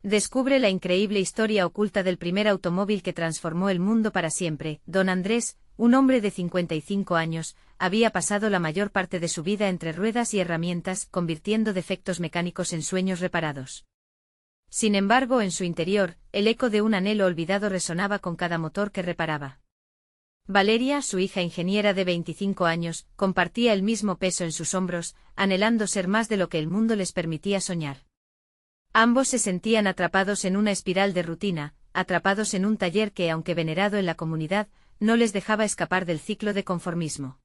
Descubre la increíble historia oculta del primer automóvil que transformó el mundo para siempre. Don Andrés, un hombre de 55 años, había pasado la mayor parte de su vida entre ruedas y herramientas, convirtiendo defectos mecánicos en sueños reparados. Sin embargo, en su interior, el eco de un anhelo olvidado resonaba con cada motor que reparaba. Valeria, su hija ingeniera de 25 años, compartía el mismo peso en sus hombros, anhelando ser más de lo que el mundo les permitía soñar. Ambos se sentían atrapados en una espiral de rutina, atrapados en un taller que, aunque venerado en la comunidad, no les dejaba escapar del ciclo de conformismo.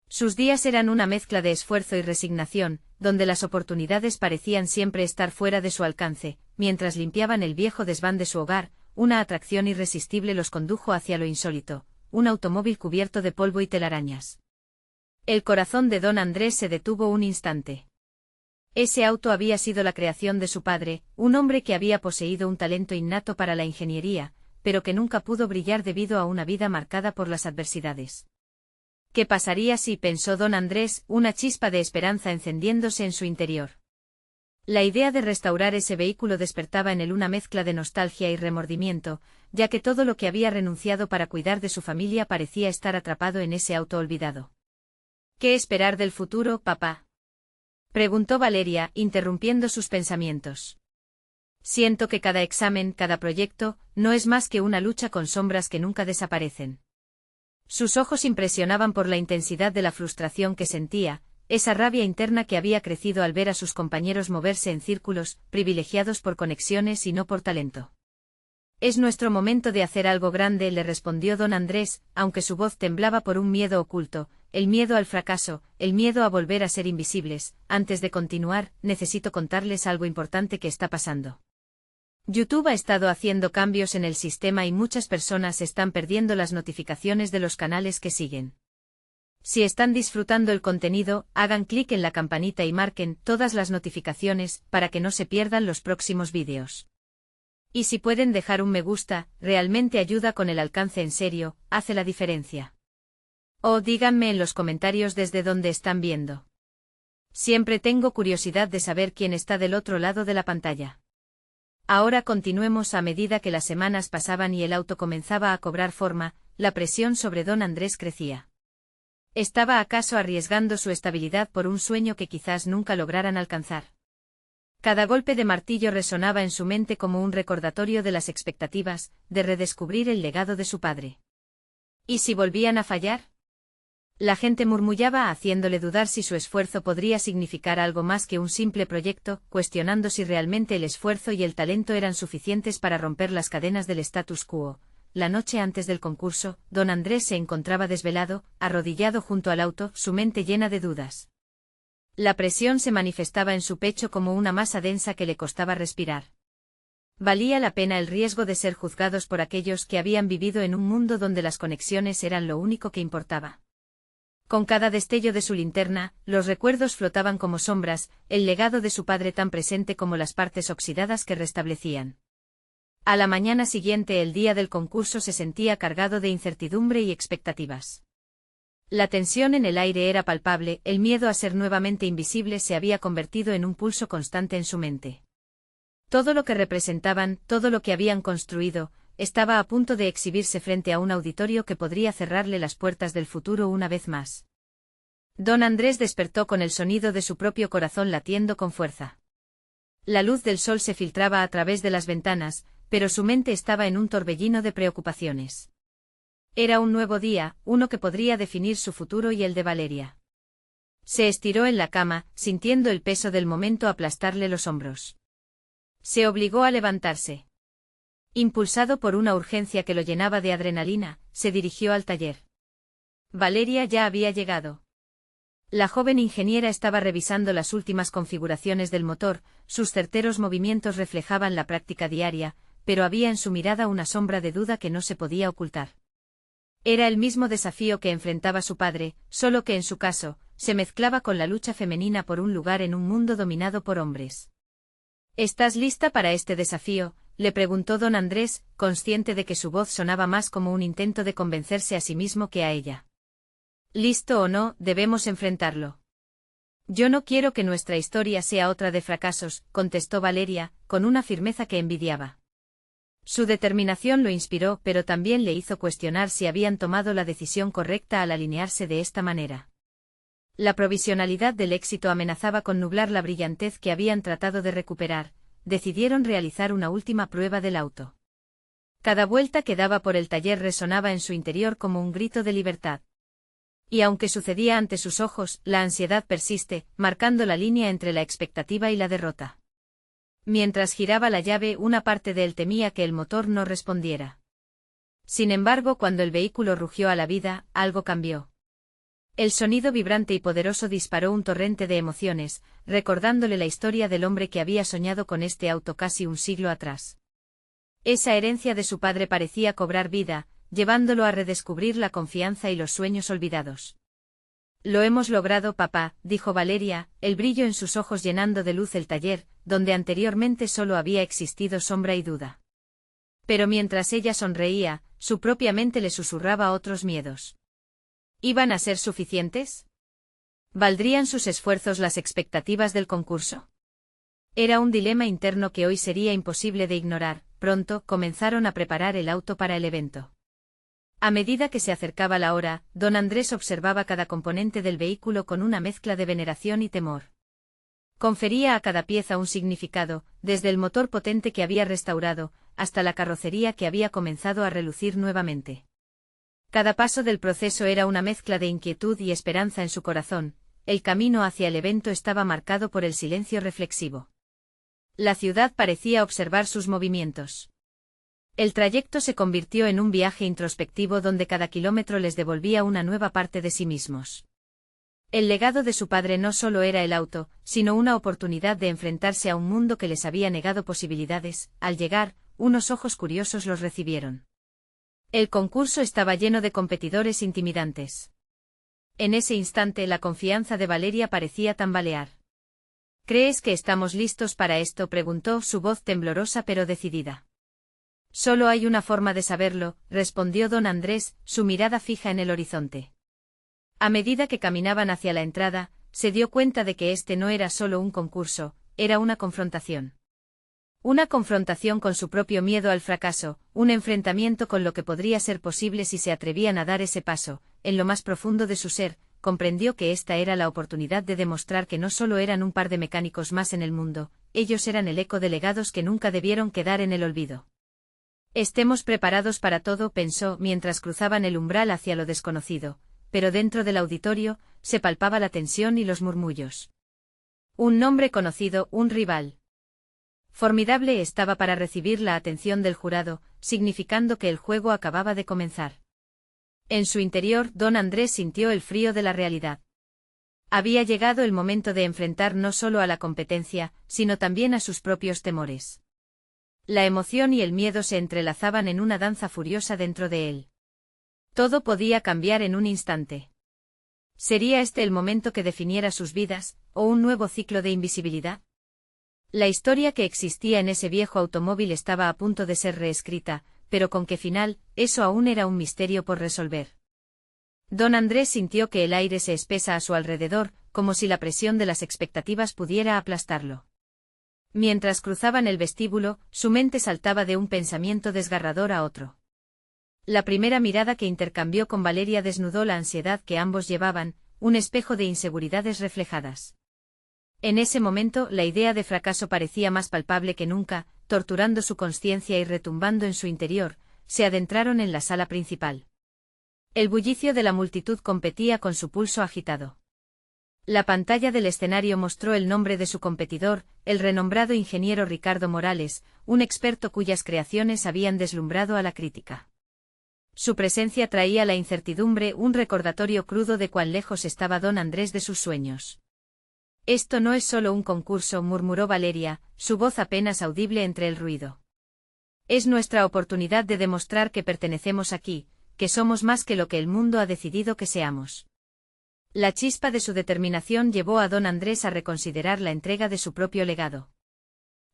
Sus días eran una mezcla de esfuerzo y resignación, donde las oportunidades parecían siempre estar fuera de su alcance. Mientras limpiaban el viejo desván de su hogar, una atracción irresistible los condujo hacia lo insólito, un automóvil cubierto de polvo y telarañas. El corazón de don Andrés se detuvo un instante. Ese auto había sido la creación de su padre, un hombre que había poseído un talento innato para la ingeniería, pero que nunca pudo brillar debido a una vida marcada por las adversidades. ¿Qué pasaría si, pensó don Andrés, una chispa de esperanza encendiéndose en su interior? La idea de restaurar ese vehículo despertaba en él una mezcla de nostalgia y remordimiento, ya que todo lo que había renunciado para cuidar de su familia parecía estar atrapado en ese auto olvidado. ¿Qué esperar del futuro, papá?, preguntó Valeria, interrumpiendo sus pensamientos. Siento que cada examen, cada proyecto, no es más que una lucha con sombras que nunca desaparecen. Sus ojos impresionaban por la intensidad de la frustración que sentía, esa rabia interna que había crecido al ver a sus compañeros moverse en círculos, privilegiados por conexiones y no por talento. Es nuestro momento de hacer algo grande, le respondió don Andrés, aunque su voz temblaba por un miedo oculto, el miedo al fracaso, el miedo a volver a ser invisibles. Antes de continuar, necesito contarles algo importante que está pasando. YouTube ha estado haciendo cambios en el sistema y muchas personas están perdiendo las notificaciones de los canales que siguen. Si están disfrutando el contenido, hagan clic en la campanita y marquen todas las notificaciones para que no se pierdan los próximos vídeos. Y si pueden dejar un me gusta, realmente ayuda con el alcance, en serio, hace la diferencia. O díganme en los comentarios desde dónde están viendo. Siempre tengo curiosidad de saber quién está del otro lado de la pantalla. Ahora continuemos. A medida que las semanas pasaban y el auto comenzaba a cobrar forma, la presión sobre don Andrés crecía. ¿Estaba acaso arriesgando su estabilidad por un sueño que quizás nunca lograran alcanzar? Cada golpe de martillo resonaba en su mente como un recordatorio de las expectativas, de redescubrir el legado de su padre. ¿Y si volvían a fallar? La gente murmullaba, haciéndole dudar si su esfuerzo podría significar algo más que un simple proyecto, cuestionando si realmente el esfuerzo y el talento eran suficientes para romper las cadenas del status quo. La noche antes del concurso, don Andrés se encontraba desvelado, arrodillado junto al auto, su mente llena de dudas. La presión se manifestaba en su pecho como una masa densa que le costaba respirar. ¿Valía la pena el riesgo de ser juzgados por aquellos que habían vivido en un mundo donde las conexiones eran lo único que importaba? Con cada destello de su linterna, los recuerdos flotaban como sombras, el legado de su padre tan presente como las partes oxidadas que restablecían. A la mañana siguiente, el día del concurso, se sentía cargado de incertidumbre y expectativas. La tensión en el aire era palpable, el miedo a ser nuevamente invisible se había convertido en un pulso constante en su mente. Todo lo que representaban, todo lo que habían construido, estaba a punto de exhibirse frente a un auditorio que podría cerrarle las puertas del futuro una vez más. Don Andrés despertó con el sonido de su propio corazón latiendo con fuerza. La luz del sol se filtraba a través de las ventanas, pero su mente estaba en un torbellino de preocupaciones. Era un nuevo día, uno que podría definir su futuro y el de Valeria. Se estiró en la cama, sintiendo el peso del momento aplastarle los hombros. Se obligó a levantarse. Impulsado por una urgencia que lo llenaba de adrenalina, se dirigió al taller. Valeria ya había llegado. La joven ingeniera estaba revisando las últimas configuraciones del motor, sus certeros movimientos reflejaban la práctica diaria, pero había en su mirada una sombra de duda que no se podía ocultar. Era el mismo desafío que enfrentaba su padre, solo que en su caso, se mezclaba con la lucha femenina por un lugar en un mundo dominado por hombres. ¿Estás lista para este desafío?, le preguntó don Andrés, consciente de que su voz sonaba más como un intento de convencerse a sí mismo que a ella. ¿Listo o no, debemos enfrentarlo? Yo no quiero que nuestra historia sea otra de fracasos, contestó Valeria, con una firmeza que envidiaba. Su determinación lo inspiró, pero también le hizo cuestionar si habían tomado la decisión correcta al alinearse de esta manera. La provisionalidad del éxito amenazaba con nublar la brillantez que habían tratado de recuperar. Decidieron realizar una última prueba del auto. Cada vuelta que daba por el taller resonaba en su interior como un grito de libertad. Y aunque sucedía ante sus ojos, la ansiedad persiste, marcando la línea entre la expectativa y la derrota. Mientras giraba la llave, una parte de él temía que el motor no respondiera. Sin embargo, cuando el vehículo rugió a la vida, algo cambió. El sonido vibrante y poderoso disparó un torrente de emociones, recordándole la historia del hombre que había soñado con este auto casi un siglo atrás. Esa herencia de su padre parecía cobrar vida, llevándolo a redescubrir la confianza y los sueños olvidados. Lo hemos logrado, papá, dijo Valeria, el brillo en sus ojos llenando de luz el taller, donde anteriormente solo había existido sombra y duda. Pero mientras ella sonreía, su propia mente le susurraba otros miedos. ¿Iban a ser suficientes? ¿Valdrían sus esfuerzos las expectativas del concurso? Era un dilema interno que hoy sería imposible de ignorar. Pronto comenzaron a preparar el auto para el evento. A medida que se acercaba la hora, don Andrés observaba cada componente del vehículo con una mezcla de veneración y temor. Confería a cada pieza un significado, desde el motor potente que había restaurado, hasta la carrocería que había comenzado a relucir nuevamente. Cada paso del proceso era una mezcla de inquietud y esperanza en su corazón. El camino hacia el evento estaba marcado por el silencio reflexivo. La ciudad parecía observar sus movimientos. El trayecto se convirtió en un viaje introspectivo donde cada kilómetro les devolvía una nueva parte de sí mismos. El legado de su padre no solo era el auto, sino una oportunidad de enfrentarse a un mundo que les había negado posibilidades. Al llegar, unos ojos curiosos los recibieron. El concurso estaba lleno de competidores intimidantes. En ese instante la confianza de Valeria parecía tambalear. ¿Crees que estamos listos para esto?, preguntó, su voz temblorosa pero decidida. Solo hay una forma de saberlo, respondió don Andrés, su mirada fija en el horizonte. A medida que caminaban hacia la entrada, se dio cuenta de que este no era solo un concurso, era una confrontación. Una confrontación con su propio miedo al fracaso, un enfrentamiento con lo que podría ser posible si se atrevían a dar ese paso. En lo más profundo de su ser, comprendió que esta era la oportunidad de demostrar que no solo eran un par de mecánicos más en el mundo, ellos eran el eco de legados que nunca debieron quedar en el olvido. Estemos preparados para todo, pensó mientras cruzaban el umbral hacia lo desconocido, pero dentro del auditorio, se palpaba la tensión y los murmullos. Un nombre conocido, un rival formidable estaba para recibir la atención del jurado, significando que el juego acababa de comenzar. En su interior, don Andrés sintió el frío de la realidad. Había llegado el momento de enfrentar no solo a la competencia, sino también a sus propios temores. La emoción y el miedo se entrelazaban en una danza furiosa dentro de él. Todo podía cambiar en un instante. ¿Sería este el momento que definiera sus vidas, o un nuevo ciclo de invisibilidad? La historia que existía en ese viejo automóvil estaba a punto de ser reescrita, pero ¿con qué final? Eso aún era un misterio por resolver. Don Andrés sintió que el aire se espesa a su alrededor, como si la presión de las expectativas pudiera aplastarlo. Mientras cruzaban el vestíbulo, su mente saltaba de un pensamiento desgarrador a otro. La primera mirada que intercambió con Valeria desnudó la ansiedad que ambos llevaban, un espejo de inseguridades reflejadas. En ese momento, la idea de fracaso parecía más palpable que nunca, torturando su conciencia y retumbando en su interior. Se adentraron en la sala principal. El bullicio de la multitud competía con su pulso agitado. La pantalla del escenario mostró el nombre de su competidor, el renombrado ingeniero Ricardo Morales, un experto cuyas creaciones habían deslumbrado a la crítica. Su presencia traía la incertidumbre, un recordatorio crudo de cuán lejos estaba don Andrés de sus sueños. Esto no es solo un concurso, murmuró Valeria, su voz apenas audible entre el ruido. Es nuestra oportunidad de demostrar que pertenecemos aquí, que somos más que lo que el mundo ha decidido que seamos. La chispa de su determinación llevó a don Andrés a reconsiderar la entrega de su propio legado.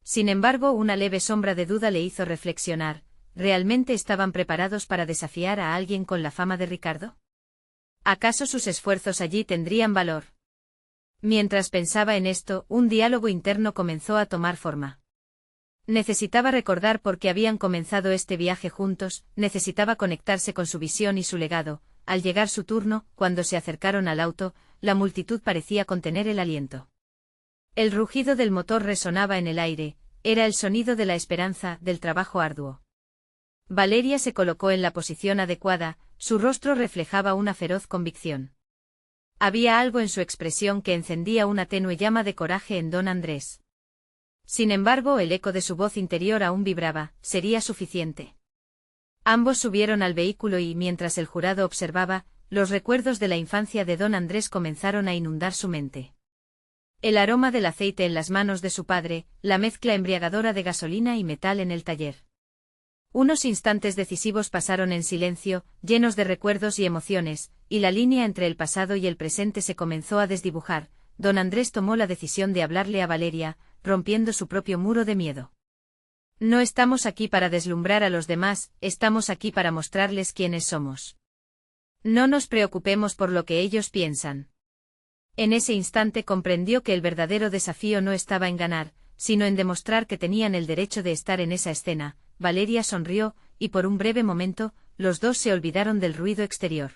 Sin embargo, una leve sombra de duda le hizo reflexionar, ¿realmente estaban preparados para desafiar a alguien con la fama de Ricardo? ¿Acaso sus esfuerzos allí tendrían valor? Mientras pensaba en esto, un diálogo interno comenzó a tomar forma. Necesitaba recordar por qué habían comenzado este viaje juntos, necesitaba conectarse con su visión y su legado. Al llegar su turno, cuando se acercaron al auto, la multitud parecía contener el aliento. El rugido del motor resonaba en el aire, era el sonido de la esperanza, del trabajo arduo. Valeria se colocó en la posición adecuada, su rostro reflejaba una feroz convicción. Había algo en su expresión que encendía una tenue llama de coraje en don Andrés. Sin embargo, el eco de su voz interior aún vibraba, sería suficiente. Ambos subieron al vehículo y, mientras el jurado observaba, los recuerdos de la infancia de don Andrés comenzaron a inundar su mente. El aroma del aceite en las manos de su padre, la mezcla embriagadora de gasolina y metal en el taller. Unos instantes decisivos pasaron en silencio, llenos de recuerdos y emociones, y la línea entre el pasado y el presente se comenzó a desdibujar. Don Andrés tomó la decisión de hablarle a Valeria, rompiendo su propio muro de miedo. No estamos aquí para deslumbrar a los demás, estamos aquí para mostrarles quiénes somos. No nos preocupemos por lo que ellos piensan. En ese instante comprendió que el verdadero desafío no estaba en ganar, sino en demostrar que tenían el derecho de estar en esa escena. Valeria sonrió, y por un breve momento, los dos se olvidaron del ruido exterior.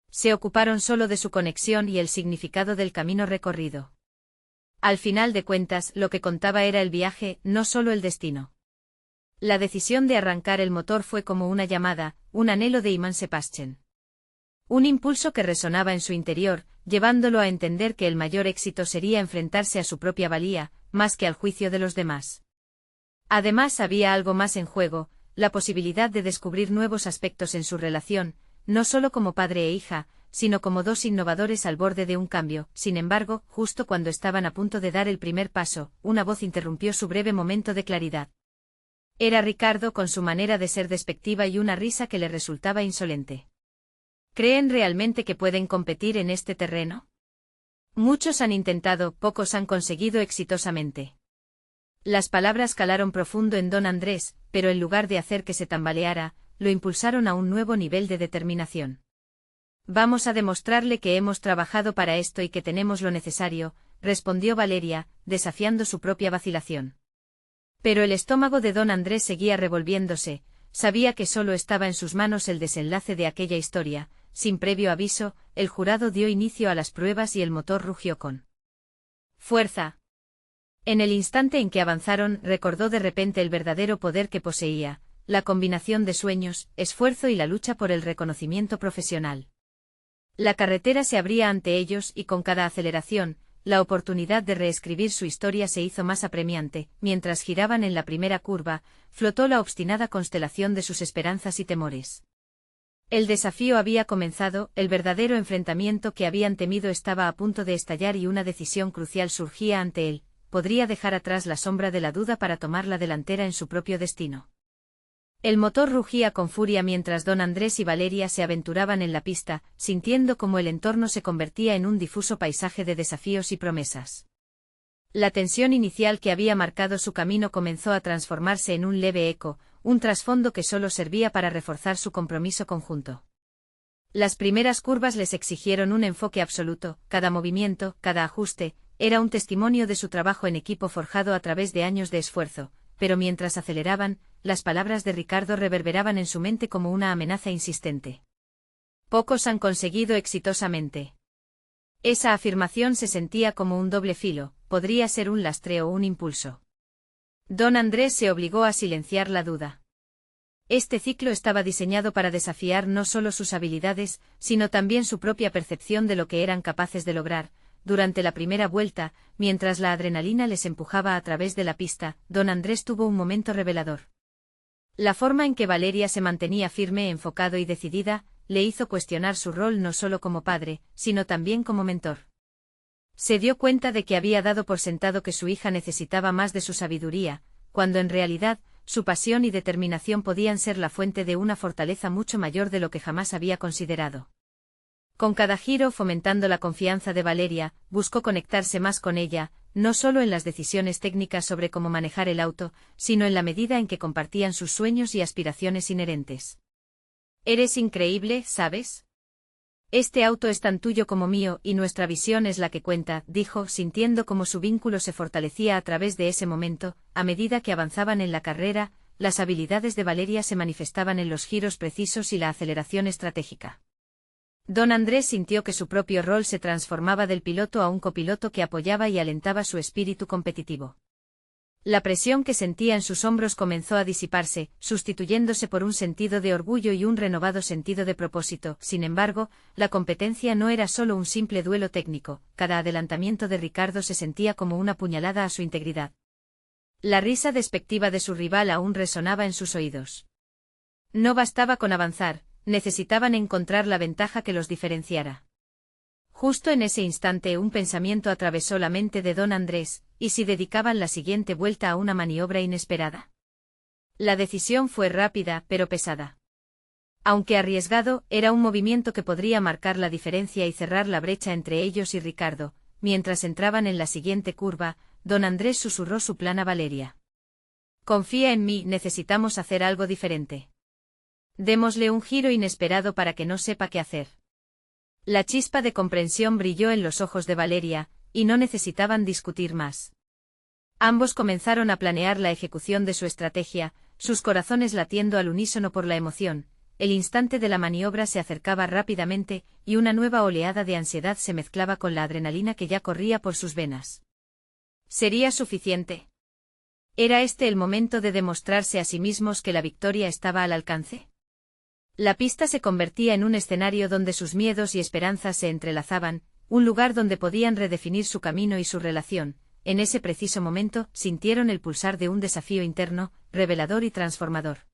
Se ocuparon solo de su conexión y el significado del camino recorrido. Al final de cuentas, lo que contaba era el viaje, no solo el destino. La decisión de arrancar el motor fue como una llamada, un anhelo de Iman Sebastian. Un impulso que resonaba en su interior, llevándolo a entender que el mayor éxito sería enfrentarse a su propia valía, más que al juicio de los demás. Además había algo más en juego, la posibilidad de descubrir nuevos aspectos en su relación, no solo como padre e hija, sino como dos innovadores al borde de un cambio. Sin embargo, justo cuando estaban a punto de dar el primer paso, una voz interrumpió su breve momento de claridad. Era Ricardo con su manera de ser despectiva y una risa que le resultaba insolente. ¿Creen realmente que pueden competir en este terreno? Muchos han intentado, pocos han conseguido exitosamente. Las palabras calaron profundo en don Andrés, pero en lugar de hacer que se tambaleara, lo impulsaron a un nuevo nivel de determinación. Vamos a demostrarle que hemos trabajado para esto y que tenemos lo necesario, respondió Valeria, desafiando su propia vacilación. Pero el estómago de don Andrés seguía revolviéndose, sabía que solo estaba en sus manos el desenlace de aquella historia. Sin previo aviso, el jurado dio inicio a las pruebas y el motor rugió con fuerza. En el instante en que avanzaron, recordó de repente el verdadero poder que poseía, la combinación de sueños, esfuerzo y la lucha por el reconocimiento profesional. La carretera se abría ante ellos y con cada aceleración, la oportunidad de reescribir su historia se hizo más apremiante. Mientras giraban en la primera curva, flotó la obstinada constelación de sus esperanzas y temores. El desafío había comenzado, el verdadero enfrentamiento que habían temido estaba a punto de estallar y una decisión crucial surgía ante él. Podría dejar atrás la sombra de la duda para tomar la delantera en su propio destino. El motor rugía con furia mientras don Andrés y Valeria se aventuraban en la pista, sintiendo cómo el entorno se convertía en un difuso paisaje de desafíos y promesas. La tensión inicial que había marcado su camino comenzó a transformarse en un leve eco, un trasfondo que solo servía para reforzar su compromiso conjunto. Las primeras curvas les exigieron un enfoque absoluto, cada movimiento, cada ajuste, era un testimonio de su trabajo en equipo forjado a través de años de esfuerzo, pero mientras aceleraban, las palabras de Ricardo reverberaban en su mente como una amenaza insistente. Pocos han conseguido exitosamente. Esa afirmación se sentía como un doble filo, podría ser un lastre o un impulso. Don Andrés se obligó a silenciar la duda. Este ciclo estaba diseñado para desafiar no solo sus habilidades, sino también su propia percepción de lo que eran capaces de lograr. Durante la primera vuelta, mientras la adrenalina les empujaba a través de la pista, don Andrés tuvo un momento revelador. La forma en que Valeria se mantenía firme, enfocado y decidida, le hizo cuestionar su rol no solo como padre, sino también como mentor. Se dio cuenta de que había dado por sentado que su hija necesitaba más de su sabiduría, cuando en realidad, su pasión y determinación podían ser la fuente de una fortaleza mucho mayor de lo que jamás había considerado. Con cada giro fomentando la confianza de Valeria, buscó conectarse más con ella, no solo en las decisiones técnicas sobre cómo manejar el auto, sino en la medida en que compartían sus sueños y aspiraciones inherentes. Eres increíble, ¿sabes? Este auto es tan tuyo como mío y nuestra visión es la que cuenta, dijo, sintiendo cómo su vínculo se fortalecía a través de ese momento. A medida que avanzaban en la carrera, las habilidades de Valeria se manifestaban en los giros precisos y la aceleración estratégica. Don Andrés sintió que su propio rol se transformaba del piloto a un copiloto que apoyaba y alentaba su espíritu competitivo. La presión que sentía en sus hombros comenzó a disiparse, sustituyéndose por un sentido de orgullo y un renovado sentido de propósito. Sin embargo, la competencia no era solo un simple duelo técnico, cada adelantamiento de Ricardo se sentía como una puñalada a su integridad. La risa despectiva de su rival aún resonaba en sus oídos. No bastaba con avanzar, necesitaban encontrar la ventaja que los diferenciara. Justo en ese instante un pensamiento atravesó la mente de don Andrés, ¿y si dedicaban la siguiente vuelta a una maniobra inesperada? La decisión fue rápida, pero pesada. Aunque arriesgado, era un movimiento que podría marcar la diferencia y cerrar la brecha entre ellos y Ricardo. Mientras entraban en la siguiente curva, don Andrés susurró su plan a Valeria. Confía en mí, necesitamos hacer algo diferente. Démosle un giro inesperado para que no sepa qué hacer. La chispa de comprensión brilló en los ojos de Valeria, y no necesitaban discutir más. Ambos comenzaron a planear la ejecución de su estrategia, sus corazones latiendo al unísono por la emoción. El instante de la maniobra se acercaba rápidamente, y una nueva oleada de ansiedad se mezclaba con la adrenalina que ya corría por sus venas. ¿Sería suficiente? ¿Era este el momento de demostrarse a sí mismos que la victoria estaba al alcance? La pista se convertía en un escenario donde sus miedos y esperanzas se entrelazaban, un lugar donde podían redefinir su camino y su relación. En ese preciso momento, sintieron el pulsar de un desafío interno, revelador y transformador.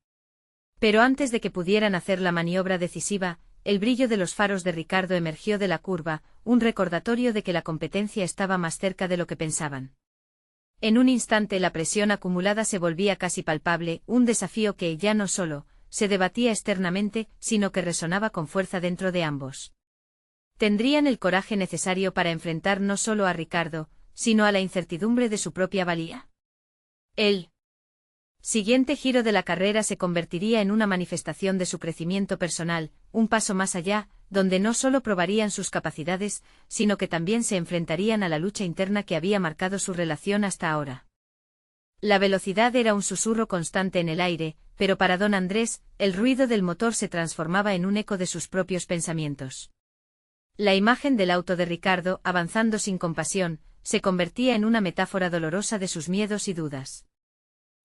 Pero antes de que pudieran hacer la maniobra decisiva, el brillo de los faros de Ricardo emergió de la curva, un recordatorio de que la competencia estaba más cerca de lo que pensaban. En un instante la presión acumulada se volvía casi palpable, un desafío que ya no solo se debatía externamente, sino que resonaba con fuerza dentro de ambos. Tendrían el coraje necesario para enfrentar no solo a Ricardo, sino a la incertidumbre de su propia valía. El siguiente giro de la carrera se convertiría en una manifestación de su crecimiento personal, un paso más allá, donde no solo probarían sus capacidades, sino que también se enfrentarían a la lucha interna que había marcado su relación hasta ahora. La velocidad era un susurro constante en el aire, pero para don Andrés, el ruido del motor se transformaba en un eco de sus propios pensamientos. La imagen del auto de Ricardo, avanzando sin compasión, se convertía en una metáfora dolorosa de sus miedos y dudas.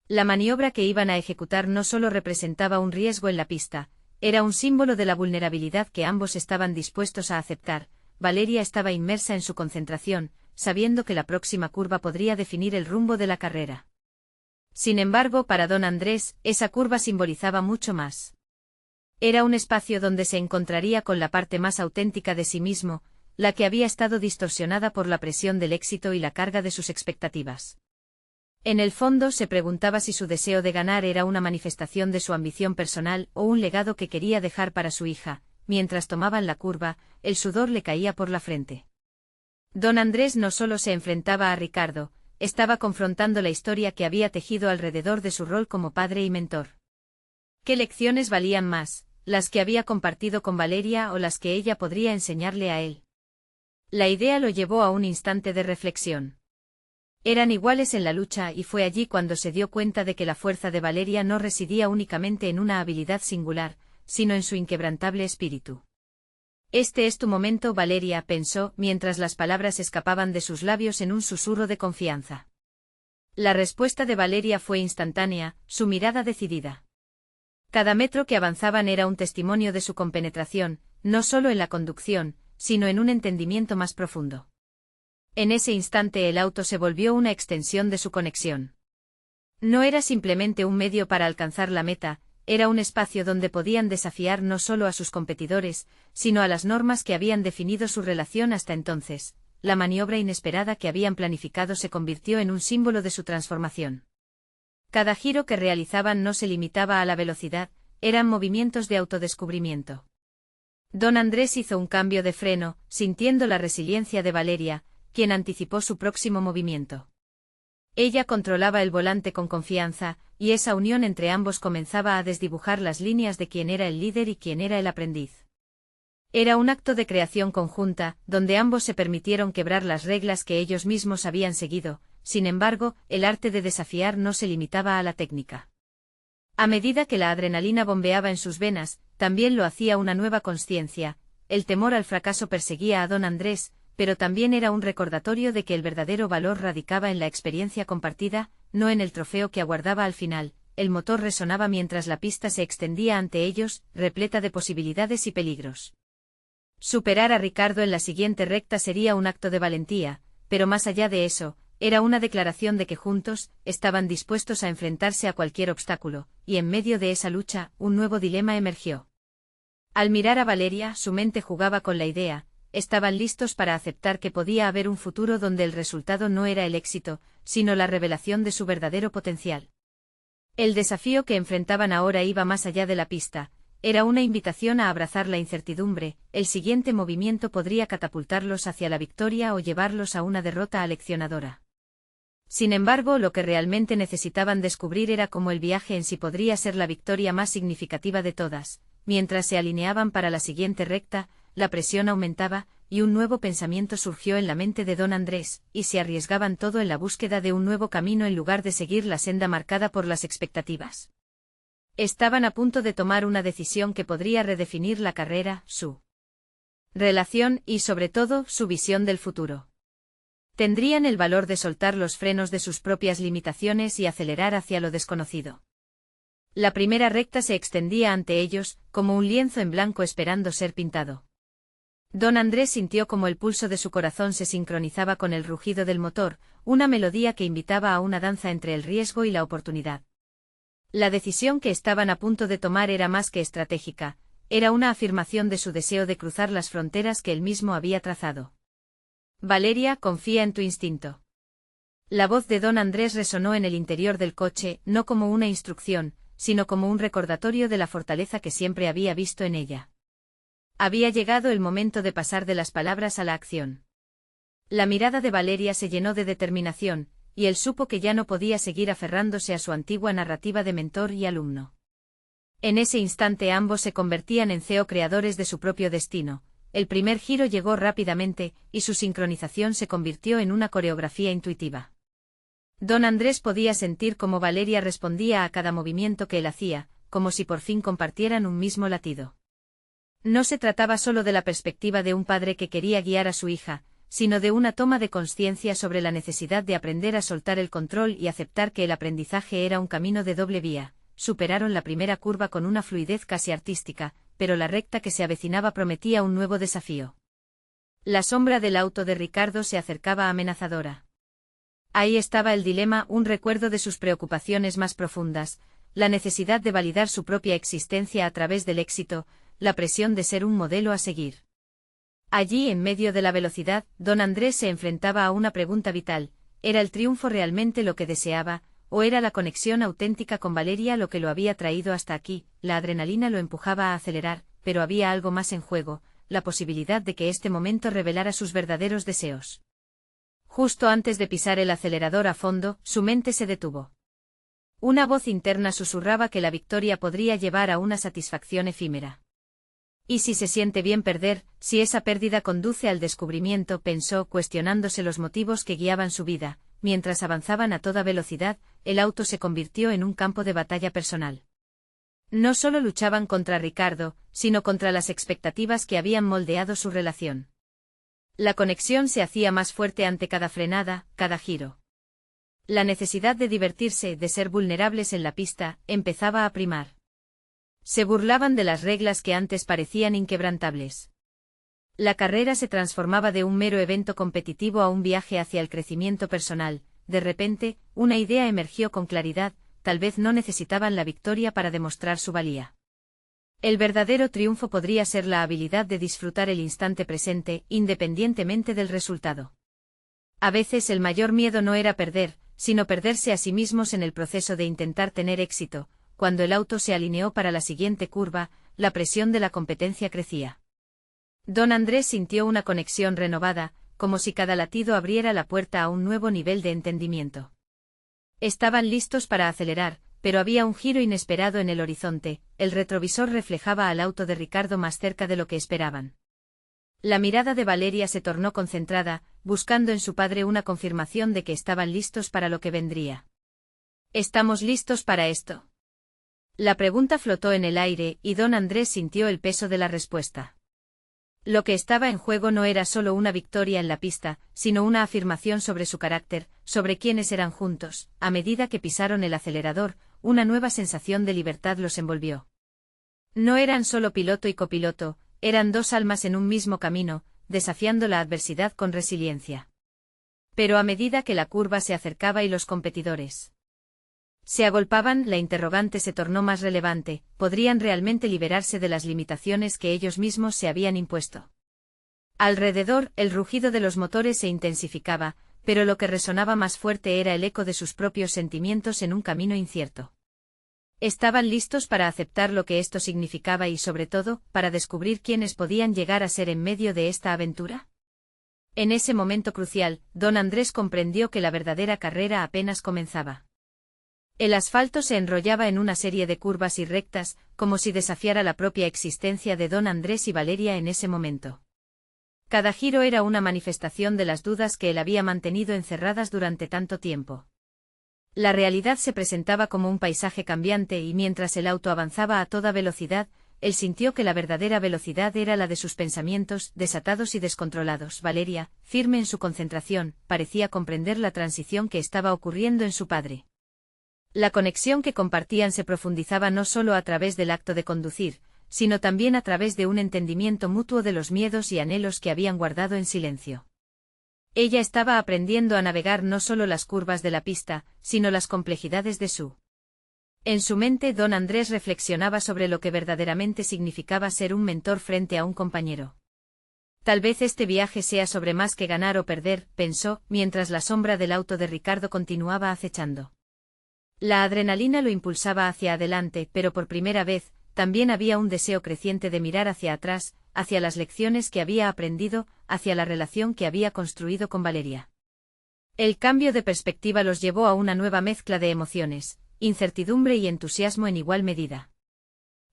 La maniobra que iban a ejecutar no solo representaba un riesgo en la pista, era un símbolo de la vulnerabilidad que ambos estaban dispuestos a aceptar. Valeria estaba inmersa en su concentración, sabiendo que la próxima curva podría definir el rumbo de la carrera. Sin embargo, para don Andrés, esa curva simbolizaba mucho más. Era un espacio donde se encontraría con la parte más auténtica de sí mismo, la que había estado distorsionada por la presión del éxito y la carga de sus expectativas. En el fondo se preguntaba si su deseo de ganar era una manifestación de su ambición personal o un legado que quería dejar para su hija. Mientras tomaban la curva, el sudor le caía por la frente. Don Andrés no solo se enfrentaba a Ricardo, estaba confrontando la historia que había tejido alrededor de su rol como padre y mentor. ¿Qué lecciones valían más, las que había compartido con Valeria o las que ella podría enseñarle a él? La idea lo llevó a un instante de reflexión. Eran iguales en la lucha y fue allí cuando se dio cuenta de que la fuerza de Valeria no residía únicamente en una habilidad singular, sino en su inquebrantable espíritu. Este es tu momento, Valeria, pensó, mientras las palabras escapaban de sus labios en un susurro de confianza. La respuesta de Valeria fue instantánea, su mirada decidida. Cada metro que avanzaban era un testimonio de su compenetración, no solo en la conducción, sino en un entendimiento más profundo. En ese instante el auto se volvió una extensión de su conexión. No era simplemente un medio para alcanzar la meta, era un espacio donde podían desafiar no solo a sus competidores, sino a las normas que habían definido su relación hasta entonces. La maniobra inesperada que habían planificado se convirtió en un símbolo de su transformación. Cada giro que realizaban no se limitaba a la velocidad, eran movimientos de autodescubrimiento. Don Andrés hizo un cambio de freno, sintiendo la resiliencia de Valeria, quien anticipó su próximo movimiento. Ella controlaba el volante con confianza, y esa unión entre ambos comenzaba a desdibujar las líneas de quién era el líder y quién era el aprendiz. Era un acto de creación conjunta, donde ambos se permitieron quebrar las reglas que ellos mismos habían seguido. Sin embargo, el arte de desafiar no se limitaba a la técnica. A medida que la adrenalina bombeaba en sus venas, también lo hacía una nueva consciencia. El temor al fracaso perseguía a don Andrés, pero también era un recordatorio de que el verdadero valor radicaba en la experiencia compartida, no en el trofeo que aguardaba al final. El motor resonaba mientras la pista se extendía ante ellos, repleta de posibilidades y peligros. Superar a Ricardo en la siguiente recta sería un acto de valentía, pero más allá de eso, era una declaración de que juntos, estaban dispuestos a enfrentarse a cualquier obstáculo, y en medio de esa lucha, un nuevo dilema emergió. Al mirar a Valeria, su mente jugaba con la idea. Estaban listos para aceptar que podía haber un futuro donde el resultado no era el éxito, sino la revelación de su verdadero potencial. El desafío que enfrentaban ahora iba más allá de la pista. Era una invitación a abrazar la incertidumbre. El siguiente movimiento podría catapultarlos hacia la victoria o llevarlos a una derrota aleccionadora. Sin embargo, lo que realmente necesitaban descubrir era cómo el viaje en sí podría ser la victoria más significativa de todas. Mientras se alineaban para la siguiente recta, la presión aumentaba, y un nuevo pensamiento surgió en la mente de don Andrés, y se arriesgaban todo en la búsqueda de un nuevo camino en lugar de seguir la senda marcada por las expectativas. Estaban a punto de tomar una decisión que podría redefinir la carrera, su relación y, sobre todo, su visión del futuro. Tendrían el valor de soltar los frenos de sus propias limitaciones y acelerar hacia lo desconocido. La primera recta se extendía ante ellos, como un lienzo en blanco esperando ser pintado. Don Andrés sintió como el pulso de su corazón se sincronizaba con el rugido del motor, una melodía que invitaba a una danza entre el riesgo y la oportunidad. La decisión que estaban a punto de tomar era más que estratégica, era una afirmación de su deseo de cruzar las fronteras que él mismo había trazado. Valeria, confía en tu instinto. La voz de don Andrés resonó en el interior del coche, no como una instrucción, sino como un recordatorio de la fortaleza que siempre había visto en ella. Había llegado el momento de pasar de las palabras a la acción. La mirada de Valeria se llenó de determinación, y él supo que ya no podía seguir aferrándose a su antigua narrativa de mentor y alumno. En ese instante ambos se convertían en co-creadores de su propio destino. El primer giro llegó rápidamente, y su sincronización se convirtió en una coreografía intuitiva. Don Andrés podía sentir cómo Valeria respondía a cada movimiento que él hacía, como si por fin compartieran un mismo latido. No se trataba solo de la perspectiva de un padre que quería guiar a su hija, sino de una toma de conciencia sobre la necesidad de aprender a soltar el control y aceptar que el aprendizaje era un camino de doble vía. Superaron la primera curva con una fluidez casi artística, pero la recta que se avecinaba prometía un nuevo desafío. La sombra del auto de Ricardo se acercaba amenazadora. Ahí estaba el dilema, un recuerdo de sus preocupaciones más profundas, la necesidad de validar su propia existencia a través del éxito, la presión de ser un modelo a seguir. Allí, en medio de la velocidad, don Andrés se enfrentaba a una pregunta vital: ¿era el triunfo realmente lo que deseaba, o era la conexión auténtica con Valeria lo que lo había traído hasta aquí? La adrenalina lo empujaba a acelerar, pero había algo más en juego, la posibilidad de que este momento revelara sus verdaderos deseos. Justo antes de pisar el acelerador a fondo, su mente se detuvo. Una voz interna susurraba que la victoria podría llevar a una satisfacción efímera. ¿Y si se siente bien perder, si esa pérdida conduce al descubrimiento?, pensó, cuestionándose los motivos que guiaban su vida. Mientras avanzaban a toda velocidad, el auto se convirtió en un campo de batalla personal. No solo luchaban contra Ricardo, sino contra las expectativas que habían moldeado su relación. La conexión se hacía más fuerte ante cada frenada, cada giro. La necesidad de divertirse, de ser vulnerables en la pista, empezaba a primar. Se burlaban de las reglas que antes parecían inquebrantables. La carrera se transformaba de un mero evento competitivo a un viaje hacia el crecimiento personal. De repente, una idea emergió con claridad: tal vez no necesitaban la victoria para demostrar su valía. El verdadero triunfo podría ser la habilidad de disfrutar el instante presente, independientemente del resultado. A veces el mayor miedo no era perder, sino perderse a sí mismos en el proceso de intentar tener éxito. Cuando el auto se alineó para la siguiente curva, la presión de la competencia crecía. Don Andrés sintió una conexión renovada, como si cada latido abriera la puerta a un nuevo nivel de entendimiento. Estaban listos para acelerar, pero había un giro inesperado en el horizonte. El retrovisor reflejaba al auto de Ricardo más cerca de lo que esperaban. La mirada de Valeria se tornó concentrada, buscando en su padre una confirmación de que estaban listos para lo que vendría. ¿Estamos listos para esto? La pregunta flotó en el aire y don Andrés sintió el peso de la respuesta. Lo que estaba en juego no era solo una victoria en la pista, sino una afirmación sobre su carácter, sobre quiénes eran juntos. A medida que pisaron el acelerador, una nueva sensación de libertad los envolvió. No eran solo piloto y copiloto, eran dos almas en un mismo camino, desafiando la adversidad con resiliencia. Pero a medida que la curva se acercaba y los competidores se agolpaban, la interrogante se tornó más relevante: ¿podrían realmente liberarse de las limitaciones que ellos mismos se habían impuesto? Alrededor, el rugido de los motores se intensificaba, pero lo que resonaba más fuerte era el eco de sus propios sentimientos en un camino incierto. ¿Estaban listos para aceptar lo que esto significaba y, sobre todo, para descubrir quiénes podían llegar a ser en medio de esta aventura? En ese momento crucial, don Andrés comprendió que la verdadera carrera apenas comenzaba. El asfalto se enrollaba en una serie de curvas y rectas, como si desafiara la propia existencia de don Andrés y Valeria en ese momento. Cada giro era una manifestación de las dudas que él había mantenido encerradas durante tanto tiempo. La realidad se presentaba como un paisaje cambiante y mientras el auto avanzaba a toda velocidad, él sintió que la verdadera velocidad era la de sus pensamientos, desatados y descontrolados. Valeria, firme en su concentración, parecía comprender la transición que estaba ocurriendo en su padre. La conexión que compartían se profundizaba no solo a través del acto de conducir, sino también a través de un entendimiento mutuo de los miedos y anhelos que habían guardado en silencio. Ella estaba aprendiendo a navegar no solo las curvas de la pista, sino las complejidades de su. En su mente, don Andrés reflexionaba sobre lo que verdaderamente significaba ser un mentor frente a un compañero. Tal vez este viaje sea sobre más que ganar o perder, pensó, mientras la sombra del auto de Ricardo continuaba acechando. La adrenalina lo impulsaba hacia adelante, pero por primera vez, también había un deseo creciente de mirar hacia atrás, hacia las lecciones que había aprendido, hacia la relación que había construido con Valeria. El cambio de perspectiva los llevó a una nueva mezcla de emociones, incertidumbre y entusiasmo en igual medida.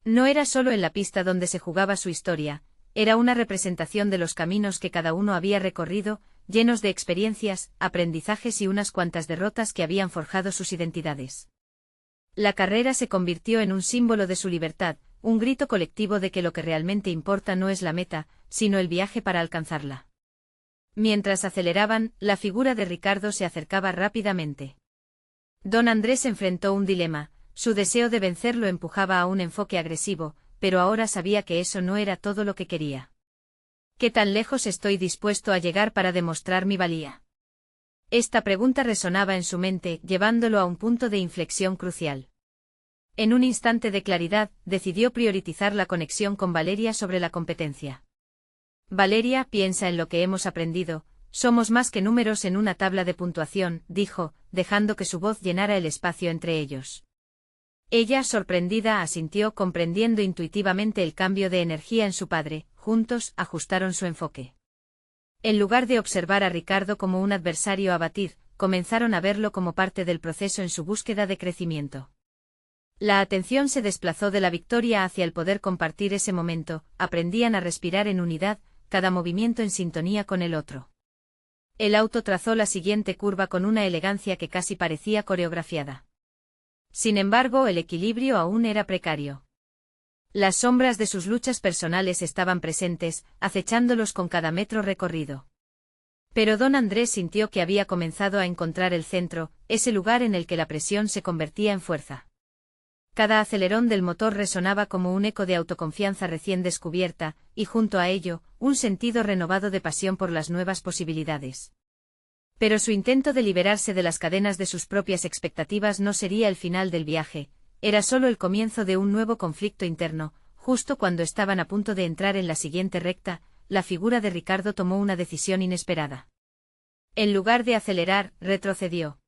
No era solo en la pista donde se jugaba su historia, era una representación de los caminos que cada uno había recorrido, llenos de experiencias, aprendizajes y unas cuantas derrotas que habían forjado sus identidades. La carrera se convirtió en un símbolo de su libertad, un grito colectivo de que lo que realmente importa no es la meta, sino el viaje para alcanzarla. Mientras aceleraban, la figura de Ricardo se acercaba rápidamente. Don Andrés enfrentó un dilema: su deseo de vencer lo empujaba a un enfoque agresivo, pero ahora sabía que eso no era todo lo que quería. ¿Qué tan lejos estoy dispuesto a llegar para demostrar mi valía? Esta pregunta resonaba en su mente, llevándolo a un punto de inflexión crucial. En un instante de claridad, decidió priorizar la conexión con Valeria sobre la competencia. Valeria, piensa en lo que hemos aprendido, somos más que números en una tabla de puntuación, dijo, dejando que su voz llenara el espacio entre ellos. Ella, sorprendida, asintió, comprendiendo intuitivamente el cambio de energía en su padre. Juntos, ajustaron su enfoque. En lugar de observar a Ricardo como un adversario a batir, comenzaron a verlo como parte del proceso en su búsqueda de crecimiento. La atención se desplazó de la victoria hacia el poder compartir ese momento, aprendían a respirar en unidad, cada movimiento en sintonía con el otro. El auto trazó la siguiente curva con una elegancia que casi parecía coreografiada. Sin embargo, el equilibrio aún era precario. Las sombras de sus luchas personales estaban presentes, acechándolos con cada metro recorrido. Pero don Andrés sintió que había comenzado a encontrar el centro, ese lugar en el que la presión se convertía en fuerza. Cada acelerón del motor resonaba como un eco de autoconfianza recién descubierta, y junto a ello, un sentido renovado de pasión por las nuevas posibilidades. Pero su intento de liberarse de las cadenas de sus propias expectativas no sería el final del viaje, era solo el comienzo de un nuevo conflicto interno. Justo cuando estaban a punto de entrar en la siguiente recta, la figura de Ricardo tomó una decisión inesperada. En lugar de acelerar, retrocedió.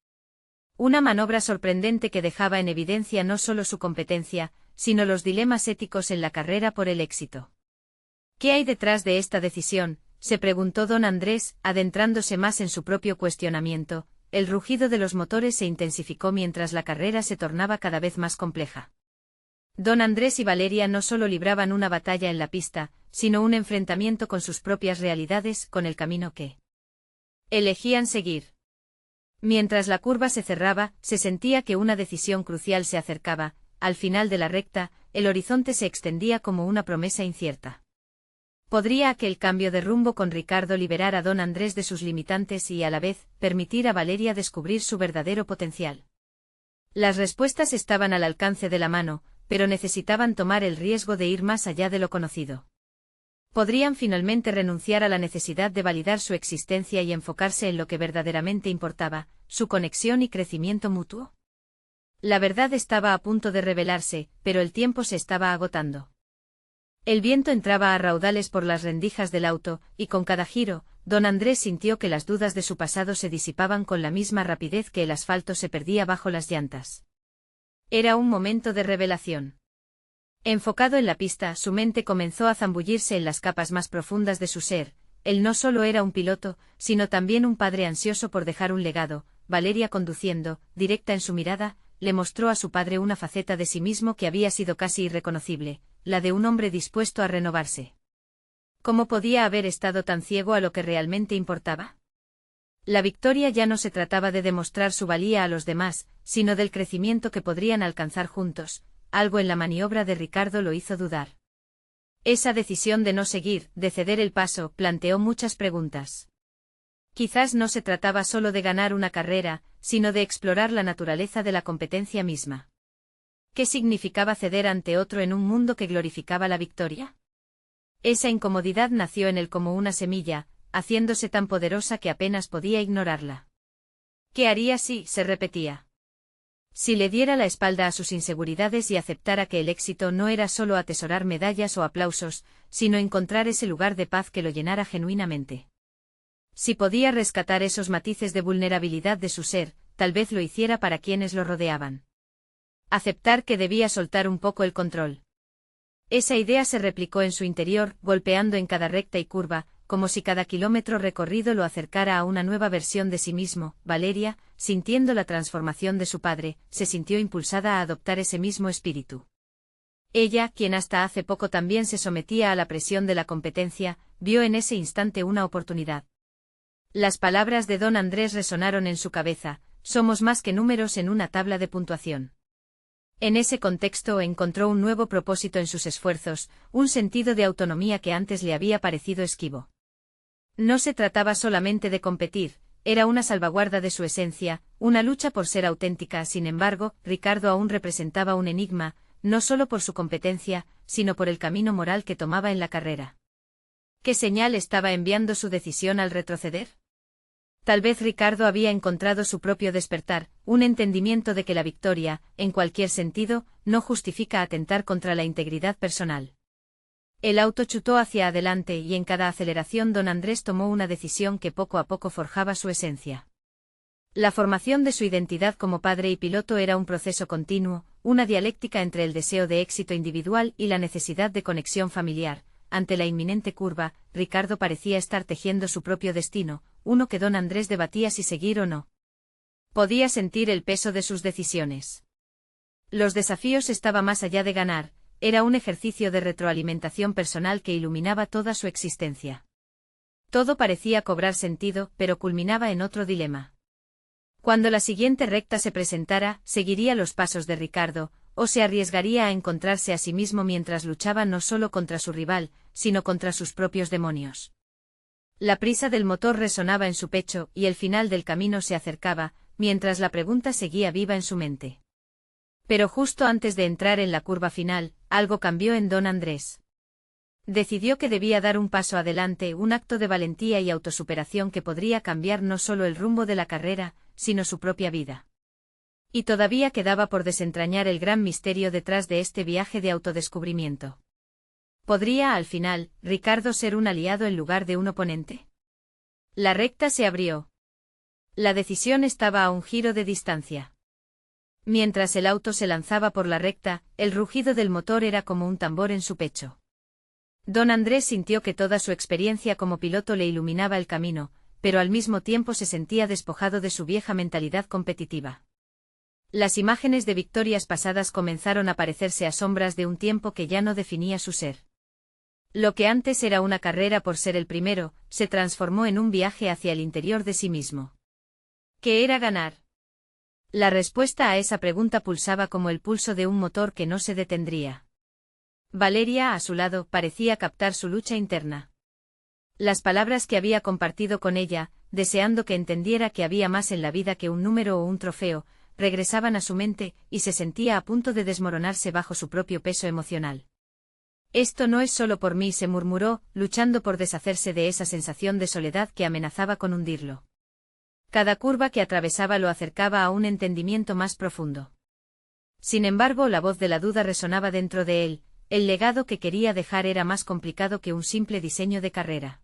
Una maniobra sorprendente que dejaba en evidencia no solo su competencia, sino los dilemas éticos en la carrera por el éxito. ¿Qué hay detrás de esta decisión?, se preguntó don Andrés, adentrándose más en su propio cuestionamiento. El rugido de los motores se intensificó mientras la carrera se tornaba cada vez más compleja. Don Andrés y Valeria no solo libraban una batalla en la pista, sino un enfrentamiento con sus propias realidades, con el camino que elegían seguir. Mientras la curva se cerraba, se sentía que una decisión crucial se acercaba. Al final de la recta, el horizonte se extendía como una promesa incierta. ¿Podría aquel cambio de rumbo con Ricardo liberar a don Andrés de sus limitantes y, a la vez, permitir a Valeria descubrir su verdadero potencial? Las respuestas estaban al alcance de la mano, pero necesitaban tomar el riesgo de ir más allá de lo conocido. ¿Podrían finalmente renunciar a la necesidad de validar su existencia y enfocarse en lo que verdaderamente importaba, su conexión y crecimiento mutuo? La verdad estaba a punto de revelarse, pero el tiempo se estaba agotando. El viento entraba a raudales por las rendijas del auto, y con cada giro, don Andrés sintió que las dudas de su pasado se disipaban con la misma rapidez que el asfalto se perdía bajo las llantas. Era un momento de revelación. Enfocado en la pista, su mente comenzó a zambullirse en las capas más profundas de su ser. Él no solo era un piloto, sino también un padre ansioso por dejar un legado. Valeria, conduciendo, directa en su mirada, le mostró a su padre una faceta de sí mismo que había sido casi irreconocible, la de un hombre dispuesto a renovarse. ¿Cómo podía haber estado tan ciego a lo que realmente importaba? La victoria ya no se trataba de demostrar su valía a los demás, sino del crecimiento que podrían alcanzar juntos. Algo en la maniobra de Ricardo lo hizo dudar. Esa decisión de no seguir, de ceder el paso, planteó muchas preguntas. Quizás no se trataba solo de ganar una carrera, sino de explorar la naturaleza de la competencia misma. ¿Qué significaba ceder ante otro en un mundo que glorificaba la victoria? Esa incomodidad nació en él como una semilla, haciéndose tan poderosa que apenas podía ignorarla. ¿Qué haría si, se repetía? Si le diera la espalda a sus inseguridades y aceptara que el éxito no era solo atesorar medallas o aplausos, sino encontrar ese lugar de paz que lo llenara genuinamente. Si podía rescatar esos matices de vulnerabilidad de su ser, tal vez lo hiciera para quienes lo rodeaban. Aceptar que debía soltar un poco el control. Esa idea se replicó en su interior, golpeando en cada recta y curva, como si cada kilómetro recorrido lo acercara a una nueva versión de sí mismo. Valeria, sintiendo la transformación de su padre, se sintió impulsada a adoptar ese mismo espíritu. Ella, quien hasta hace poco también se sometía a la presión de la competencia, vio en ese instante una oportunidad. Las palabras de don Andrés resonaron en su cabeza: somos más que números en una tabla de puntuación. En ese contexto encontró un nuevo propósito en sus esfuerzos, un sentido de autonomía que antes le había parecido esquivo. No se trataba solamente de competir, era una salvaguarda de su esencia, una lucha por ser auténtica. Sin embargo, Ricardo aún representaba un enigma, no solo por su competencia, sino por el camino moral que tomaba en la carrera. ¿Qué señal estaba enviando su decisión al retroceder? Tal vez Ricardo había encontrado su propio despertar, un entendimiento de que la victoria, en cualquier sentido, no justifica atentar contra la integridad personal. El auto chutó hacia adelante y en cada aceleración don Andrés tomó una decisión que poco a poco forjaba su esencia. La formación de su identidad como padre y piloto era un proceso continuo, una dialéctica entre el deseo de éxito individual y la necesidad de conexión familiar. Ante la inminente curva, Ricardo parecía estar tejiendo su propio destino, uno que don Andrés debatía si seguir o no. Podía sentir el peso de sus decisiones. Los desafíos estaban más allá de ganar, era un ejercicio de retroalimentación personal que iluminaba toda su existencia. Todo parecía cobrar sentido, pero culminaba en otro dilema. Cuando la siguiente recta se presentara, ¿seguiría los pasos de Ricardo, o se arriesgaría a encontrarse a sí mismo mientras luchaba no solo contra su rival, sino contra sus propios demonios? La prisa del motor resonaba en su pecho y el final del camino se acercaba, mientras la pregunta seguía viva en su mente. Pero justo antes de entrar en la curva final, algo cambió en don Andrés. Decidió que debía dar un paso adelante, un acto de valentía y autosuperación que podría cambiar no solo el rumbo de la carrera, sino su propia vida. Y todavía quedaba por desentrañar el gran misterio detrás de este viaje de autodescubrimiento. ¿Podría, al final, Ricardo ser un aliado en lugar de un oponente? La recta se abrió. La decisión estaba a un giro de distancia. Mientras el auto se lanzaba por la recta, el rugido del motor era como un tambor en su pecho. Don Andrés sintió que toda su experiencia como piloto le iluminaba el camino, pero al mismo tiempo se sentía despojado de su vieja mentalidad competitiva. Las imágenes de victorias pasadas comenzaron a parecerse a sombras de un tiempo que ya no definía su ser. Lo que antes era una carrera por ser el primero, se transformó en un viaje hacia el interior de sí mismo. ¿Qué era ganar? La respuesta a esa pregunta pulsaba como el pulso de un motor que no se detendría. Valeria, a su lado, parecía captar su lucha interna. Las palabras que había compartido con ella, deseando que entendiera que había más en la vida que un número o un trofeo, regresaban a su mente, y se sentía a punto de desmoronarse bajo su propio peso emocional. Esto no es solo por mí, se murmuró, luchando por deshacerse de esa sensación de soledad que amenazaba con hundirlo. Cada curva que atravesaba lo acercaba a un entendimiento más profundo. Sin embargo, la voz de la duda resonaba dentro de él, el legado que quería dejar era más complicado que un simple diseño de carrera.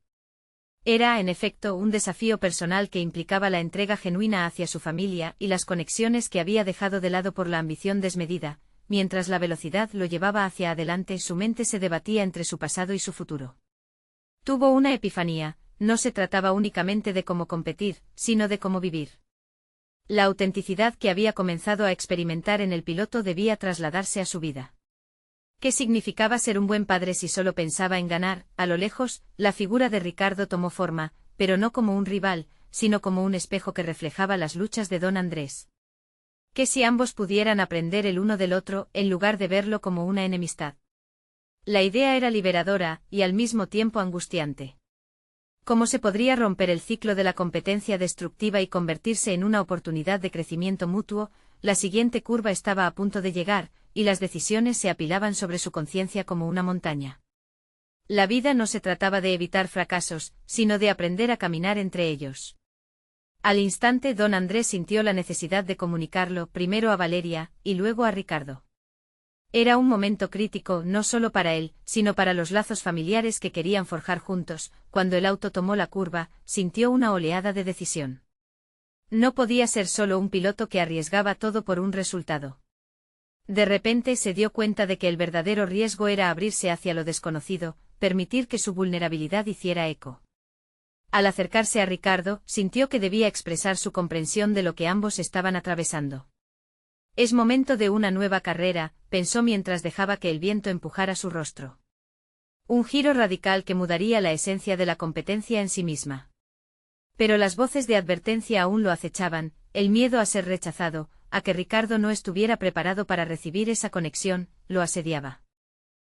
Era, en efecto, un desafío personal que implicaba la entrega genuina hacia su familia y las conexiones que había dejado de lado por la ambición desmedida. Mientras la velocidad lo llevaba hacia adelante, su mente se debatía entre su pasado y su futuro. Tuvo una epifanía, no se trataba únicamente de cómo competir, sino de cómo vivir. La autenticidad que había comenzado a experimentar en el piloto debía trasladarse a su vida. ¿Qué significaba ser un buen padre si solo pensaba en ganar? A lo lejos, la figura de Ricardo tomó forma, pero no como un rival, sino como un espejo que reflejaba las luchas de don Andrés. ¿Qué si ambos pudieran aprender el uno del otro, en lugar de verlo como una enemistad? La idea era liberadora, y al mismo tiempo angustiante. ¿Cómo se podría romper el ciclo de la competencia destructiva y convertirse en una oportunidad de crecimiento mutuo? La siguiente curva estaba a punto de llegar, y las decisiones se apilaban sobre su conciencia como una montaña. La vida no se trataba de evitar fracasos, sino de aprender a caminar entre ellos. Al instante, don Andrés sintió la necesidad de comunicarlo, primero a Valeria, y luego a Ricardo. Era un momento crítico no solo para él, sino para los lazos familiares que querían forjar juntos. Cuando el auto tomó la curva, sintió una oleada de decisión. No podía ser solo un piloto que arriesgaba todo por un resultado. De repente se dio cuenta de que el verdadero riesgo era abrirse hacia lo desconocido, permitir que su vulnerabilidad hiciera eco. Al acercarse a Ricardo, sintió que debía expresar su comprensión de lo que ambos estaban atravesando. Es momento de una nueva carrera, pensó mientras dejaba que el viento empujara su rostro. Un giro radical que mudaría la esencia de la competencia en sí misma. Pero las voces de advertencia aún lo acechaban, el miedo a ser rechazado, a que Ricardo no estuviera preparado para recibir esa conexión, lo asediaba.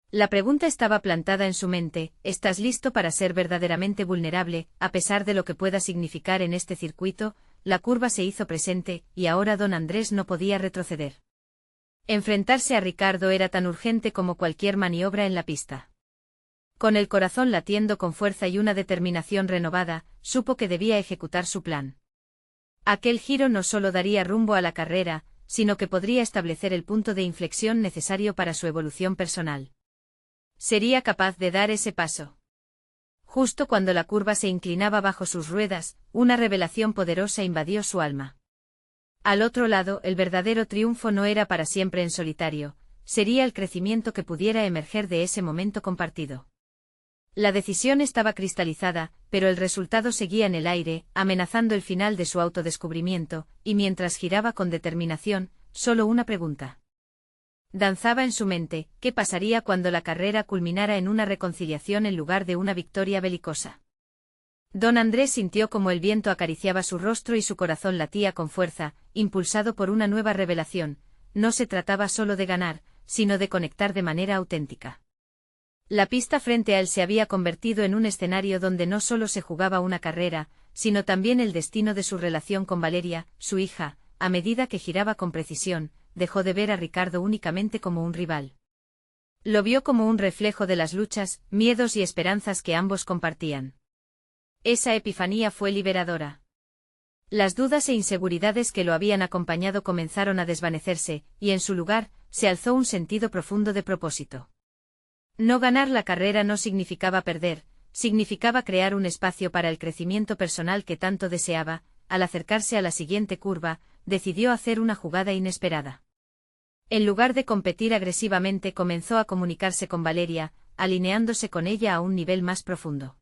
La pregunta estaba plantada en su mente: ¿estás listo para ser verdaderamente vulnerable, a pesar de lo que pueda significar en este circuito? La curva se hizo presente, y ahora don Andrés no podía retroceder. Enfrentarse a Ricardo era tan urgente como cualquier maniobra en la pista. Con el corazón latiendo con fuerza y una determinación renovada, supo que debía ejecutar su plan. Aquel giro no solo daría rumbo a la carrera, sino que podría establecer el punto de inflexión necesario para su evolución personal. ¿Sería capaz de dar ese paso? Justo cuando la curva se inclinaba bajo sus ruedas, una revelación poderosa invadió su alma. Al otro lado, el verdadero triunfo no era para siempre en solitario, sería el crecimiento que pudiera emerger de ese momento compartido. La decisión estaba cristalizada, pero el resultado seguía en el aire, amenazando el final de su autodescubrimiento, y mientras giraba con determinación, solo una pregunta danzaba en su mente: ¿qué pasaría cuando la carrera culminara en una reconciliación en lugar de una victoria belicosa? Don Andrés sintió como el viento acariciaba su rostro y su corazón latía con fuerza, impulsado por una nueva revelación: no se trataba solo de ganar, sino de conectar de manera auténtica. La pista frente a él se había convertido en un escenario donde no solo se jugaba una carrera, sino también el destino de su relación con Valeria, su hija. A medida que giraba con precisión, dejó de ver a Ricardo únicamente como un rival. Lo vio como un reflejo de las luchas, miedos y esperanzas que ambos compartían. Esa epifanía fue liberadora. Las dudas e inseguridades que lo habían acompañado comenzaron a desvanecerse, y en su lugar, se alzó un sentido profundo de propósito. No ganar la carrera no significaba perder, significaba crear un espacio para el crecimiento personal que tanto deseaba. Al acercarse a la siguiente curva, decidió hacer una jugada inesperada. En lugar de competir agresivamente, comenzó a comunicarse con Valeria, alineándose con ella a un nivel más profundo.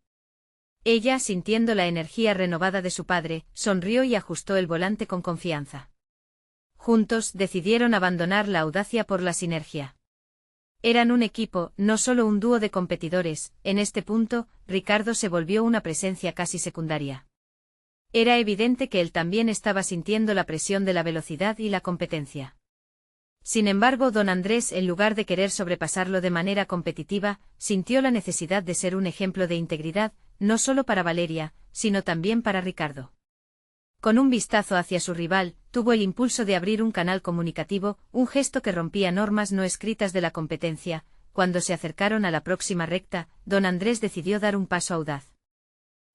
Ella, sintiendo la energía renovada de su padre, sonrió y ajustó el volante con confianza. Juntos decidieron abandonar la audacia por la sinergia. Eran un equipo, no solo un dúo de competidores. En este punto, Ricardo se volvió una presencia casi secundaria. Era evidente que él también estaba sintiendo la presión de la velocidad y la competencia. Sin embargo, don Andrés, en lugar de querer sobrepasarlo de manera competitiva, sintió la necesidad de ser un ejemplo de integridad, no solo para Valeria, sino también para Ricardo. Con un vistazo hacia su rival, tuvo el impulso de abrir un canal comunicativo, un gesto que rompía normas no escritas de la competencia. Cuando se acercaron a la próxima recta, don Andrés decidió dar un paso audaz.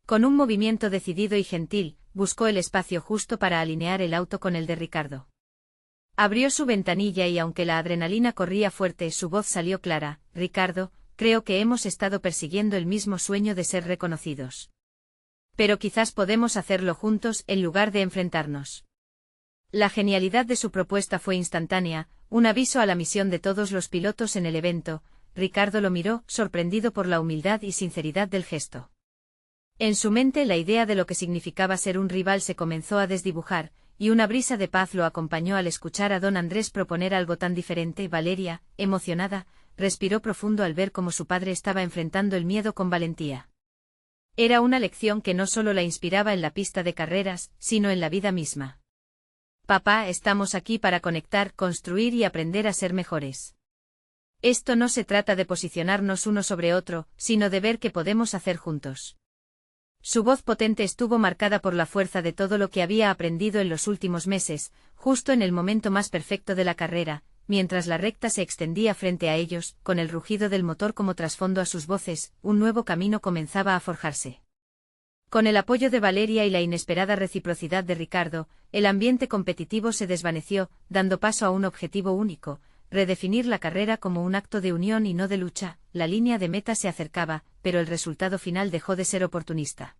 Con un movimiento decidido y gentil, buscó el espacio justo para alinear el auto con el de Ricardo. Abrió su ventanilla y aunque la adrenalina corría fuerte, su voz salió clara: Ricardo, creo que hemos estado persiguiendo el mismo sueño de ser reconocidos. Pero quizás podemos hacerlo juntos en lugar de enfrentarnos. La genialidad de su propuesta fue instantánea, un aviso a la misión de todos los pilotos en el evento. Ricardo lo miró, sorprendido por la humildad y sinceridad del gesto. En su mente la idea de lo que significaba ser un rival se comenzó a desdibujar, y una brisa de paz lo acompañó al escuchar a don Andrés proponer algo tan diferente. Valeria, emocionada, respiró profundo al ver cómo su padre estaba enfrentando el miedo con valentía. Era una lección que no solo la inspiraba en la pista de carreras, sino en la vida misma. Papá, estamos aquí para conectar, construir y aprender a ser mejores. Esto no se trata de posicionarnos uno sobre otro, sino de ver qué podemos hacer juntos. Su voz potente estuvo marcada por la fuerza de todo lo que había aprendido en los últimos meses, justo en el momento más perfecto de la carrera, mientras la recta se extendía frente a ellos, con el rugido del motor como trasfondo a sus voces, un nuevo camino comenzaba a forjarse. Con el apoyo de Valeria y la inesperada reciprocidad de Ricardo, el ambiente competitivo se desvaneció, dando paso a un objetivo único: redefinir la carrera como un acto de unión y no de lucha. La línea de meta se acercaba, pero el resultado final dejó de ser oportunista.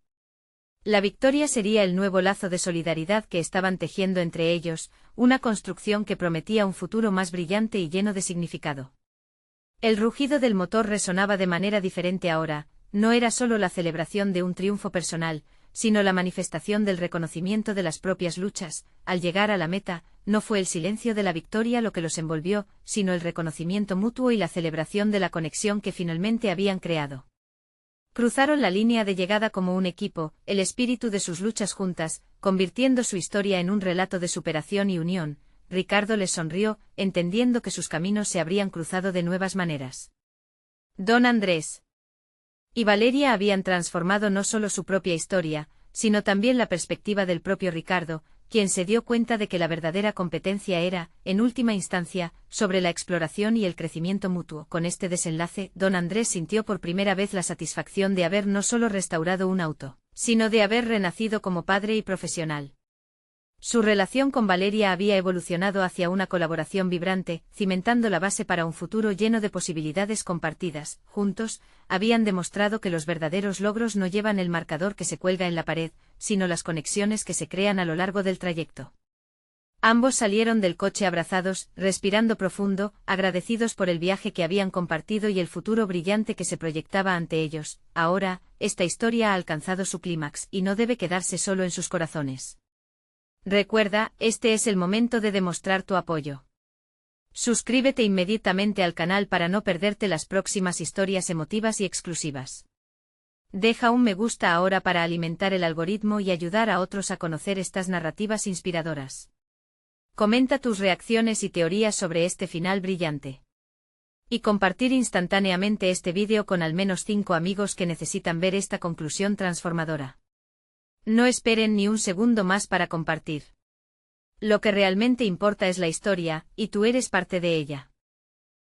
La victoria sería el nuevo lazo de solidaridad que estaban tejiendo entre ellos, una construcción que prometía un futuro más brillante y lleno de significado. El rugido del motor resonaba de manera diferente ahora. No era solo la celebración de un triunfo personal, sino la manifestación del reconocimiento de las propias luchas. Al llegar a la meta, no fue el silencio de la victoria lo que los envolvió, sino el reconocimiento mutuo y la celebración de la conexión que finalmente habían creado. Cruzaron la línea de llegada como un equipo, el espíritu de sus luchas juntas, convirtiendo su historia en un relato de superación y unión. Ricardo les sonrió, entendiendo que sus caminos se habrían cruzado de nuevas maneras. Don Andrés y Valeria habían transformado no solo su propia historia, sino también la perspectiva del propio Ricardo, quien se dio cuenta de que la verdadera competencia era, en última instancia, sobre la exploración y el crecimiento mutuo. Con este desenlace, don Andrés sintió por primera vez la satisfacción de haber no solo restaurado un auto, sino de haber renacido como padre y profesional. Su relación con Valeria había evolucionado hacia una colaboración vibrante, cimentando la base para un futuro lleno de posibilidades compartidas. Juntos, habían demostrado que los verdaderos logros no llevan el marcador que se cuelga en la pared, sino las conexiones que se crean a lo largo del trayecto. Ambos salieron del coche abrazados, respirando profundo, agradecidos por el viaje que habían compartido y el futuro brillante que se proyectaba ante ellos. Ahora, esta historia ha alcanzado su clímax, y no debe quedarse solo en sus corazones. Recuerda, este es el momento de demostrar tu apoyo. Suscríbete inmediatamente al canal para no perderte las próximas historias emotivas y exclusivas. Deja un me gusta ahora para alimentar el algoritmo y ayudar a otros a conocer estas narrativas inspiradoras. Comenta tus reacciones y teorías sobre este final brillante. Y compartir instantáneamente este vídeo con al menos 5 amigos que necesitan ver esta conclusión transformadora. No esperen ni un segundo más para compartir. Lo que realmente importa es la historia, y tú eres parte de ella.